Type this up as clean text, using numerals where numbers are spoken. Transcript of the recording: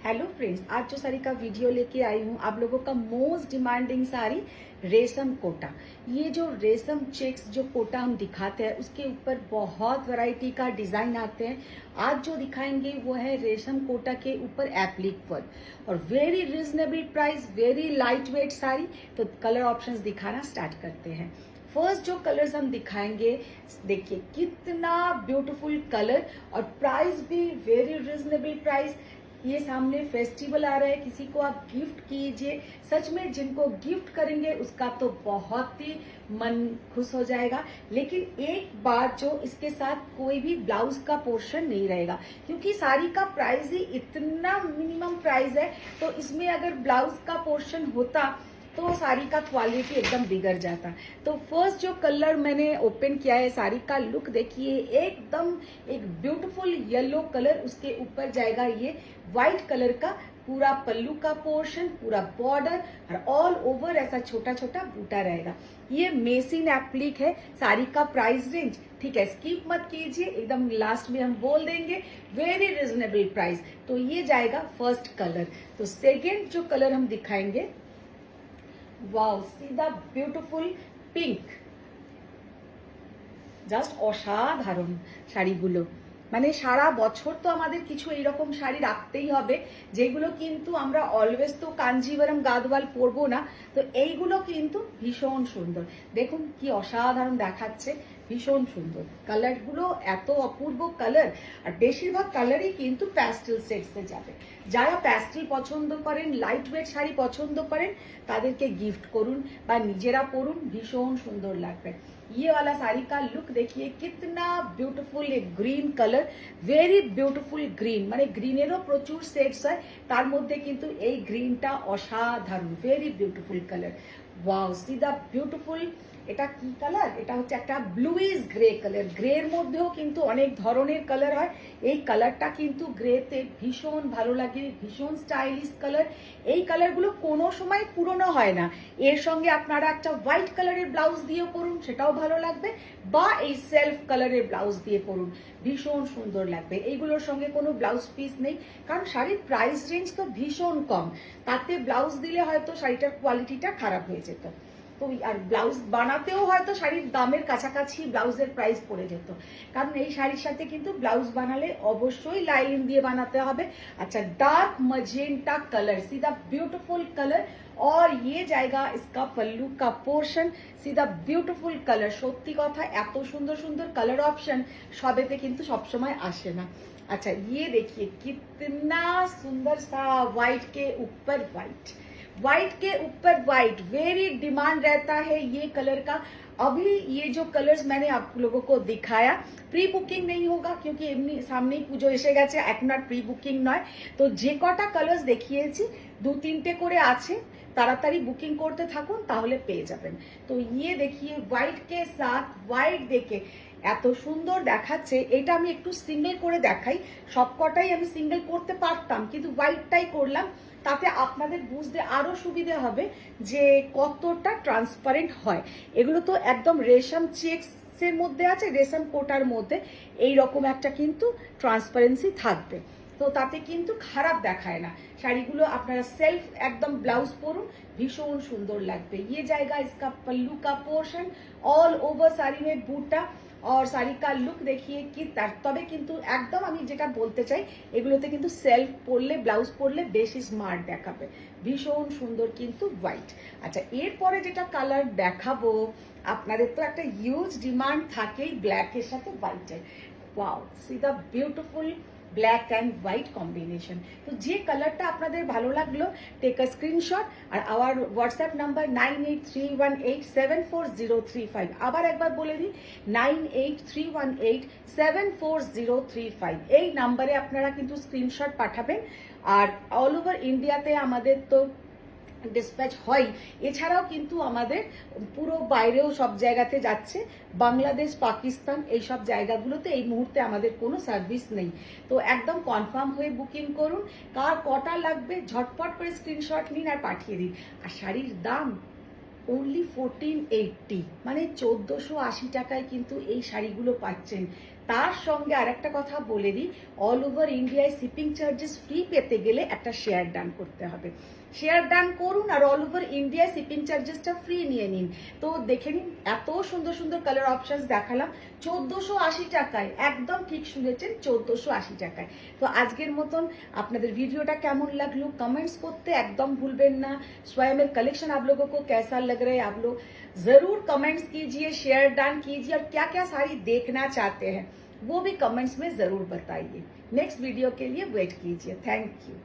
Hello friends, आज जो साड़ी का वीडियो लेके आई हूँ आप लोगों का मोस्ट डिमांडिंग साड़ी रेशम कोटा। ये जो रेशम चेक्स जो कोटा हम दिखाते हैं उसके ऊपर बहुत वैरायटी का डिजाइन आते हैं। आज जो दिखाएंगे वो है रेशम कोटा के ऊपर एप्लिक वर्क और very reasonable price, very light weight sari. तो कलर ऑप्शंस दिखाना स्टार्ट करते हैं। फर्स्ट जो कलर्स हम दिखाएंगे, देखिए कितना ब्यूटीफुल कलर और प्राइस भी वेरी रिजनेबल प्राइस। ये सामने फेस्टिवल आ रहा है, किसी को आप गिफ्ट कीजिए, सच में जिनको गिफ्ट करेंगे उसका तो बहुत ही मन खुश हो जाएगा। लेकिन एक बात, जो इसके साथ कोई भी ब्लाउज का पोर्शन नहीं रहेगा क्योंकि साड़ी का प्राइस ही इतना मिनिमम प्राइस है। तो इसमें अगर ब्लाउज का पोर्शन होता तो साड़ी का क्वालिटी एकदम बिगड़ जाता। तो फर्स्ट जो कलर मैंने ओपन किया है, साड़ी का लुक देखिए, एकदम एक ब्यूटीफुल येलो कलर, उसके ऊपर जाएगा ये व्हाइट कलर का पूरा पल्लू का पोर्शन, पूरा बॉर्डर और ऑल ओवर ऐसा छोटा छोटा बूटा रहेगा। ये मेसिन एप्लिक है। साड़ी का प्राइस रेंज, ठीक है, स्किप मत कीजिए, एकदम लास्ट में हम बोल देंगे वेरी रिजनेबल प्राइस। तो ये जाएगा फर्स्ट कलर। तो सेकेंड जो कलर हम दिखाएंगे, wow, see the beautiful pink, just অসাধারণ শাড়িগুলো। মানে সারা বছর তো আমাদের কিছু এইরকম শাড়ি রাখতেই হবে, যেগুলো কিন্তু আমরা অলওয়েজ তো কাঞ্জিভারম গাদওয়াল পরবো না। তো এইগুলো কিন্তু ভীষণ সুন্দর, দেখুন কি অসাধারণ দেখাচ্ছে, ভীষণ সুন্দর কালারগুলো, এত অপূর্ব কালার। আর বেশিরভাগ কালারই কিন্তু প্যাস্টেল সেটসে যাবে। যারা প্যাস্টেল পছন্দ করেন, লাইট ওয়েট শাড়ি পছন্দ করেন, তাদেরকে গিফট করুন বা নিজেরা পরুন, ভীষণ সুন্দর লাগবে। ये वाला साड़ी का लुक देखिए, कितना ब्यूटीफुल एक green colour, very beautiful green, মানে গ্রিনেরও প্রচুর সেটস হয়, তার মধ্যে কিন্তু এই গ্রিনটা অসাধারণ, very beautiful colour. Wow, see the beautiful. এটা কি কালার? এটা হচ্ছে একটা ব্লুইশ গ্রে কালার। গ্রের মধ্যেও কিন্তু অনেক ধরনের কালার হয়, এই কালারটা কিন্তু গ্রেতে ভীষণ ভালো লাগে, ভীষণ স্টাইলিশ কালার। এই কালারগুলো কোনো সময় পুরনো হয় না। এর সঙ্গে আপনারা একটা হোয়াইট কালারের ব্লাউজ দিয়ে পরুন, সেটাও ভালো লাগবে, বা এই সেলফ কালারের ব্লাউজ দিয়ে পরুন, ভীষণ সুন্দর লাগবে। এইগুলোর সঙ্গে কোনো ব্লাউজ পিস নেই, কারণ শাড়ির প্রাইস রেঞ্জ তো ভীষণ কম, তাতে ব্লাউজ দিলে হয়তো শাড়িটার কোয়ালিটিটা খারাপ হয়ে যেত। তো আর ব্লাউজ বানাতেও হয়তো শাড়ির দামের কাছাকাছি ব্লাউজের প্রাইস পড়ে যেত, কারণ এই শাড়ির সাথে কিন্তু ব্লাউজ বানালে অবশ্যই লাইলিন দিয়ে বানাতে হবে। अच्छा, डार्क मजेंटा कलर, सीधा ब्यूटीफुल कलर, और ये जाएगा इसका पल्लू का पोर्शन, सीधा ब्यूटीफुल कलर। সত্যি কথা, এত সুন্দর সুন্দর কালার অপশন সবেতে কিন্তু সবসময় আসে না। अच्छा, ये देखिए कितना सुंदर सा व्हाइट के ऊपर व्हाइट, व्हाइट के ऊपर व्हाइट, वेरी डिमांड रहता है ये कलर का। अभी ये जो कलर्स मैंने आप लोगों को दिखाया, प्री बुकिंग नहीं होगा क्योंकि एमनी सामने পুজো এসে গেছে, এখন আর প্রি বুকিং নয়। তো যে কটা কালার্স দেখিয়েছি, দু তিনটে করে আছে, তাড়াতাড়ি বুকিং করতে থাকুন, তাহলে পেয়ে যাবেন। তো ये देखिए व्हाइट के साथ व्हाइट, দেখে এত সুন্দর দেখাচ্ছে। এটা আমি একটু সিঙ্গেল করে দেখাই, সবকটাই আমি সিঙ্গেল করতে পারতাম কিন্তু হোয়াইটটাই করলাম, তাতে আপনাদের বুঝতে আরো সুবিধা হবে যে কতটা ট্রান্সপারেন্ট হয়। এগুলো তো একদম রেশম চেক্সের মধ্যে আছে, রেশম কোটার মধ্যে এই রকম একটা কিন্তু ট্রান্সপারেন্সি থাকবে, তো তাতে কিন্তু খারাপ দেখায় না। শাড়িগুলো আপনারা সেলফ একদম ব্লাউজ পরুন, ভীষণ সুন্দর লাগবে। ये जाएगा इसका पल्लू का पोर्शन, ऑल ओवर साड़ी में बूटा, और শাড়ি কা লুক দেখিয়ে কি তবে কিন্তু একদম আমি যেটা বলতে চাই, এগুলোতে কিন্তু সেলফ পরলে, ব্লাউজ পরলে বেশি স্মার্ট দেখাবে, ভীষণ সুন্দর কিন্তু হোয়াইট। আচ্ছা, এরপরে যেটা কালার দেখাবো, আপনাদের তো একটা হিউজ ডিমান্ড থাকেই ব্ল্যাকের সাথে হোয়াইটের। Wow, see the beautiful black and white combination. তো যে কালারটা আপনাদের ভালো লাগলো, টেক আ স্ক্রিনশট আর আওয়ার হোয়াটসঅ্যাপ নাম্বার 9831874035। আবার একবার বলে দিই, 9831874035, এই নাম্বারে আপনারা কিন্তু স্ক্রিনশট পাঠাবেন। আর অল ওভার ইন্ডিয়াতে আমাদের তো ডিসপ্যাচ হয়, এছাড়াও কিন্তু আমাদের পুরো বাইরেও সব জায়গাতে যাচ্ছে, বাংলাদেশ, পাকিস্তান, এই সব জায়গাগুলোতে এই মুহূর্তে আমাদের কোনো সার্ভিস নেই। তো একদম কনফার্ম হয়ে বুকিং করুন, কার কটা লাগবে ঝটপট করে স্ক্রিনশট নিন আর পাঠিয়ে দিন। আর শাড়ির দাম only 1480, মানে 1480 টাকায় কিন্তু এই শাড়িগুলো পাচ্ছেন। তার সঙ্গে আরেকটা কথা বলে দিই, অল ওভার ইন্ডিয়ায় শিপিং চার্জেস ফ্রি পেতে গেলে একটা শেয়ার ডান করতে হবে। শেয়ার ডান করুন আর অল ওভার ইন্ডিয়ায় শিপিং চার্জেসটা ফ্রি নিয়ে নিন। তো দেখে নিন, এত সুন্দর সুন্দর কালার অপশনস দেখালাম 1480 টাকায়, একদম ঠিক শুনেছেন 1480 টাকায়। তো আজকের মতন আপনাদের ভিডিওটা কেমন লাগলো कमेंट्स করতে একদম ভুলবেন না। स्वयं कलेक्शन आप लोगों को कैसा लग रहा है आप लोग जरूर कमेंट्स कीजिए, शेयर डान कीजिए और क्या क्या साड़ी देखना चाहते हैं वो भी कमेंट्स में जरूर बताइए। नेक्स्ट वीडियो के लिए वेट कीजिए। Thank you.